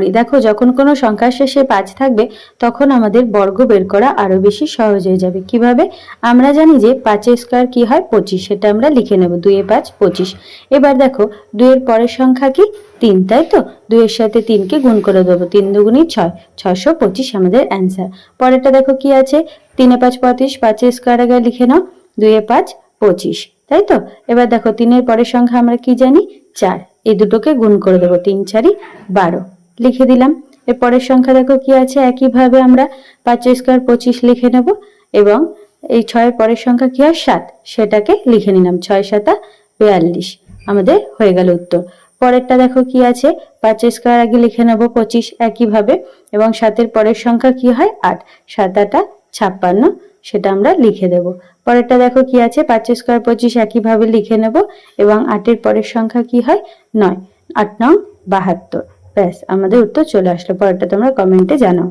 করি। দেখো যখন কোনো সংখ্যার শেষে 5 থাকবে তখন আমাদের বর্গ বের করা আরো বেশি সহজ হয়ে যাবে। কিভাবে? আমরা জানি যে 5 এর স্কয়ার কি হয় 25, সেটা আমরা লিখে নেব 2 এ 5 25। এবার দেখো 2 এর পরের সংখ্যা কি 3, তাই তো 2 এর সাথে 3 কে গুণ করে দেবো, 3 দুগুণী 6, 625 আমাদের অ্যান্সার। পরেরটা দেখো কি আছে 3 এ 5 35, 5 এর স্কয়ার আগে লিখে নাও 2 এ 5 25, তাই তো। এবার দেখো 3 এর পরের সংখ্যা আমরা কি জানি 4, এই দুটোকে গুণ করে দেবো 3 4 12, লিখে দিলাম। এর পরের সংখ্যা দেখো কি আছে একইভাবে আমরা 5 এর স্কয়ার 25 লিখে নেব এবং এই 6 এর পরের সংখ্যা কি হয় 7, সেটাকে লিখে নিলাম 6 7 42, আমাদের হয়ে গেল উত্তর। পরেরটা দেখো কি আছে 5 এর স্কয়ার আগে লিখে নেব 25 একইভাবে এবং 7 এর পরের সংখ্যা কি হয় 8, 7 8 56, সেটা আমরা লিখে দেব। পরেরটা দেখো কি আছে 5 এর স্কয়ার 25 একইভাবে লিখে নেব এবং 8 এর পরের সংখ্যা কি হয় 9, 8 9 72। ব্যাস আমাদের উত্তর চলে আসলো। পরেরটা তোমরা কমেন্টে জানাও।